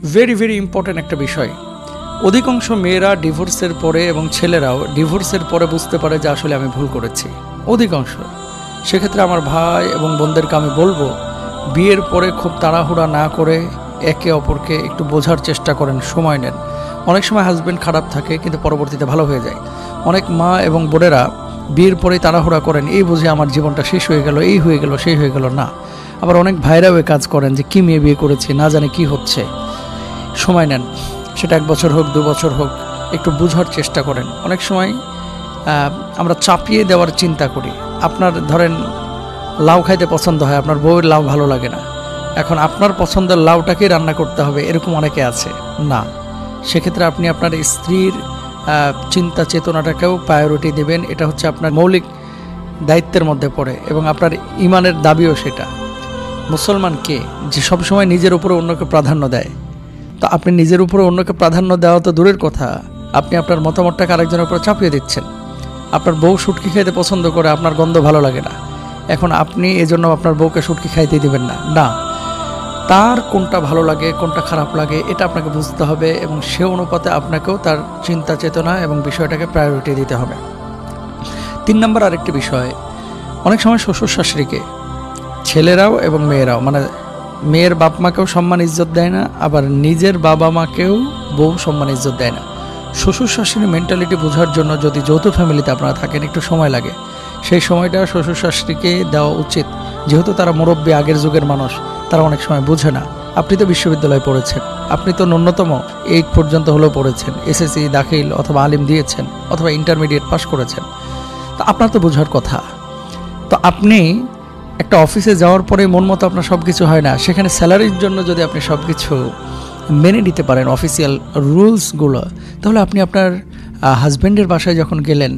Very very important একটা বিষয়। অধিকাংশ মেয়েরা ডিভোর্সের পরে এবং ছেলেরাও ডিভোর্সের পরে বুঝতে পারে যে আসলে আমি ভুল করেছি, অধিকাংশ। সেক্ষেত্রে আমার ভাই এবং বোনদেরকে আমি বলবো, বিয়ের পরে খুব তাড়াহুড়া না করে একে অপরকে একটু বোঝার চেষ্টা করেন, সময় নেন। অনেক সময় হাজব্যান্ড খারাপ থাকে কিন্তু পরবর্তীতে ভালো হয়ে যায়। অনেক মা এবং বোনেরা বিয়ের পরে তাড়াহুড়া করেন, এই বুঝে আমার জীবনটা শেষ হয়ে গেল, এই হয়ে গেল, সেই হয়ে গেল, না। আবার অনেক ভাইরাও এ কাজ করেন যে কি মেয়ে বিয়ে করেছি, না জানে কি হচ্ছে। সময় নেন, সেটা 1 বছর হোক 2 বছর হোক, একটু বোঝার চেষ্টা করেন। অনেক সময় আমরা চাপিয়ে দেওয়ার চিন্তা করি। আপনার ধরেন লাউ খাইতে পছন্দ হয়, আপনার বউয়ের লাউ ভালো লাগে না, এখন আপনার পছন্দের লাউটাকেই রান্না করতে হবে, এরকম অনেকে আছে না। সেক্ষেত্রে আপনি আপনার স্ত্রীর চিন্তা চেতনাটাকেও প্রায়োরিটি দেবেন, এটা হচ্ছে আপনার মৌলিক দায়িত্বের মধ্যে পড়ে এবং আপনার ইমানের দাবিও সেটা। মুসলমান কে যে সবসময় নিজের উপরে অন্যকে প্রাধান্য দেয়? তো আপনি নিজের উপরে অন্যকে প্রাধান্য দেওয়া তো দূরের কথা, আপনি আপনার মতামতটাকে আরেকজনের উপরে চাপিয়ে দিচ্ছেন। আপনার বউ শুটকি খাইতে পছন্দ করে, আপনার গন্ধ ভালো লাগে না, এখন আপনি এজন্য আপনার বউকে শুটকি খাইতে দিবেন না? না, তার কোনটা ভালো লাগে কোনটা খারাপ লাগে এটা আপনাকে বুঝতে হবে এবং সে অনুপাতে আপনাকেও তার চিন্তা চেতনা এবং বিষয়টাকে প্রায়োরিটি দিতে হবে। 3 নম্বর আরেকটি বিষয়, অনেক সময় শ্বশুর শাশুড়িকে ছেলেরাও এবং মেয়েরাও, মানে মেয়ের বাপ মাকেও সম্মান ইজ্জত দেয় না, আবার নিজের বাবা মাকেও বউ সম্মান ইজ্জত দেয় না। শ্বশুর শাশুড়ির মেন্টালিটি বোঝার জন্য যদি যৌথ ফ্যামিলিতে আপনারা থাকেন, একটু সময় লাগে। সেই সময়টা শ্বশুর শাশুড়িকে দেওয়া উচিত, যেহেতু তারা মুরব্বী, আগের যুগের মানুষ, তারা অনেক সময় বোঝে না। আপনি তো বিশ্ববিদ্যালয়ে পড়েছেন, আপনি তো ন্যূনতম 8 পর্যন্ত হলেও পড়েছেন, এসএসসি দাখিল অথবা আলিম দিয়েছেন অথবা ইন্টারমিডিয়েট পাস করেছেন, তা আপনার তো বোঝার কথা। তো আপনি একটা অফিসে যাওয়ার পরে মন মতো আপনার সব কিছু হয় না, সেখানে স্যালারির জন্য যদি আপনি সব কিছু মেনে নিতে পারেন অফিসিয়াল রুলসগুলো, তাহলে আপনি আপনার হাজব্যান্ডের বাসায় যখন গেলেন,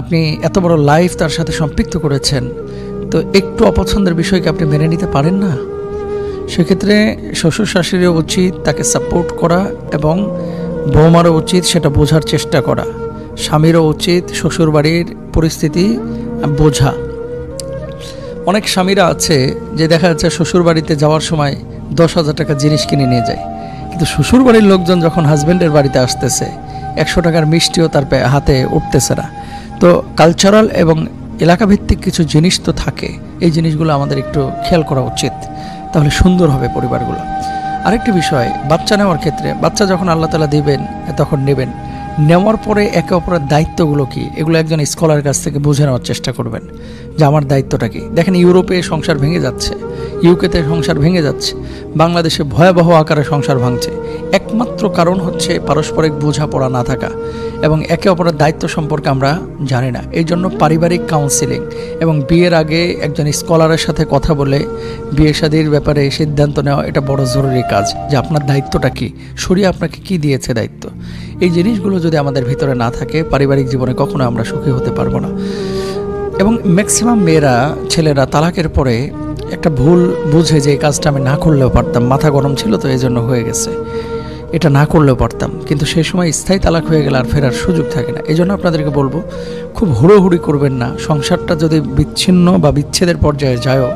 আপনি এত বড় লাইফ তার সাথে সম্পৃক্ত করেছেন, তো একটু অপছন্দের বিষয়কে আপনি মেনে নিতে পারেন না? সেক্ষেত্রে শ্বশুর শাশুড়িও উচিত তাকে সাপোর্ট করা এবং বৌমারও উচিত সেটা বোঝার চেষ্টা করা। স্বামীরও উচিত শ্বশুরবাড়ির পরিস্থিতি বোঝা। অনেক স্বামীরা আছে যে দেখা যাচ্ছে শ্বশুরবাড়িতে যাওয়ার সময় 10,000 টাকা জিনিস কিনে নিয়ে যায়, কিন্তু শ্বশুরবাড়ির লোকজন যখন হাজব্যান্ডের বাড়িতে আসতেছে 100 টাকার মিষ্টিও তার হাতে উঠতেছে না। তো কালচারাল এবং এলাকাভিত্তিক কিছু জিনিস তো থাকে, এই জিনিসগুলো আমাদের একটু খেয়াল করা উচিত, তাহলে সুন্দর হবে পরিবারগুলো। আরেকটি বিষয়, বাচ্চা নেওয়ার ক্ষেত্রে, বাচ্চা যখন আল্লাহ তাআলা দিবেন তখন নেবেন, নেওয়ার পরে একে অপরের দায়িত্বগুলো কি, এগুলো একজন স্কলারের কাছ থেকে বুঝে নেওয়ার চেষ্টা করবেন যে আমার দায়িত্বটা কি। দেখেন ইউরোপে সংসার ভেঙে যাচ্ছে, ইউকেতে সংসার ভেঙে যাচ্ছে, বাংলাদেশে ভয়াবহ আকারে সংসার ভাঙছে, একমাত্র কারণ হচ্ছে পারস্পরিক বোঝাপড়া না থাকা এবং একে অপরের দায়িত্ব সম্পর্কে আমরা জানি না। এই জন্য পারিবারিক কাউন্সিলিং এবং বিয়ের আগে একজন স্কলারের সাথে কথা বলে বিয়ে শাদীর ব্যাপারে সিদ্ধান্ত নেওয়া, এটা বড় জরুরি কাজ, যে আপনার দায়িত্বটা কি, শরীয়ত আপনাকে কি দিয়েছে দায়িত্ব। এই জিনিসগুলো যদি আমাদের ভিতরে না থাকে, পারিবারিক জীবনে কখনো আমরা সুখী হতে পারবো না। এবং ম্যাক্সিমাম মেয়েরা, ছেলেরা তালাকের পরে একটা ভুল বুঝে যে এই কাজটা আমি না করলেও পারতাম, মাথা গরম ছিল তো এই জন্য হয়ে গেছে, এটা না করলেও পারতাম, কিন্তু সেই সময় স্থায়ী তালাক হয়ে গেলে আর ফেরার সুযোগ থাকে না। এই জন্য আপনাদেরকে বলবো, খুব হুড়োহুড়ি করবেন না। সংসারটা যদি বিচ্ছিন্ন বা বিচ্ছেদের পর্যায়ে যায়ও,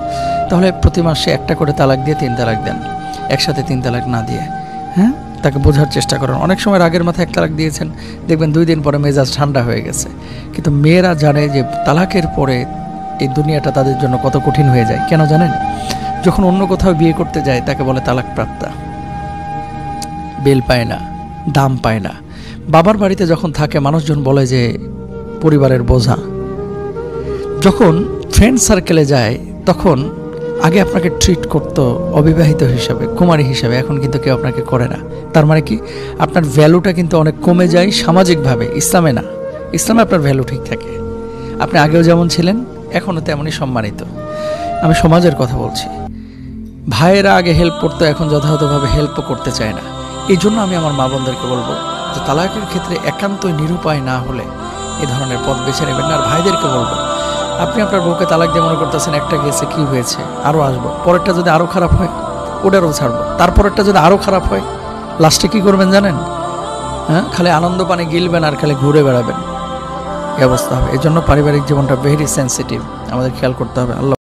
তাহলে প্রতি মাসে একটা করে তালাক দিয়ে 3 তালাক দেন, একসাথে 3 তালাক না দিয়ে। হ্যাঁ, তাকে বোঝার চেষ্টা করেন। অনেক সময় রাগের মাথায় 1 তালাক দিয়েছেন, দেখবেন 2 দিন পরে মেজাজ ঠান্ডা হয়ে গেছে। কিন্তু মেয়েরা জানে যে তালাকের পরে এই দুনিয়াটা তাদের জন্য কত কঠিন হয়ে যায়। কেন জানেন? যখন অন্য কোথাও বিয়ে করতে যায় তাকে বলে তালাক প্রাপ্তা, বেল পায় না, দাম পায় না। বাবার বাড়িতে যখন থাকে মানুষজন বলে যে পরিবারের বোঝা। যখন ফ্রেন্ড সার্কেলে যায় তখন আগে আপনাকে ট্রিট করতো অবিবাহিত হিসাবে, কুমারী হিসাবে, এখন কিন্তু কেউ আপনাকে করে না। তার মানে কি, আপনার ভ্যালুটা কিন্তু অনেক কমে যায় সামাজিকভাবে, ইসলামে না। ইসলামে আপনার ভ্যালু ঠিক থাকে, আপনি আগেও যেমন ছিলেন এখনও তেমনই সম্মানিত। আমি সমাজের কথা বলছি। ভাইয়েরা আগে হেল্প করতো, এখন যথাযথভাবে হেল্পও করতে চায় না। এই জন্য আমি আমার মা বোনদেরকে বলবো যে তালাকের ক্ষেত্রে একান্তই নিরুপায় না হলে এই ধরনের পথ বেছে নেবেন না। আর ভাইদেরকে বলবো, আপনি আপনার বউকে তালাক দিয়ে মনে করতেছেন একটা গেছে, কি হয়েছে, আরও আসবো, পরেরটা যদি আরও খারাপ হয় ওটারও ছাড়বো, তারপরেরটা যদি আরও খারাপ হয়, লাস্টে কী করবেন জানেন? হ্যাঁ, খালি আনন্দ পানে গিলবেন আর খালি ঘুরে বেড়াবেন, এই অবস্থা হবে। এই জন্য পারিবারিক জীবনটা ভেরি সেন্সিটিভ, আমাদের খেয়াল করতে হবে। আল্লাহ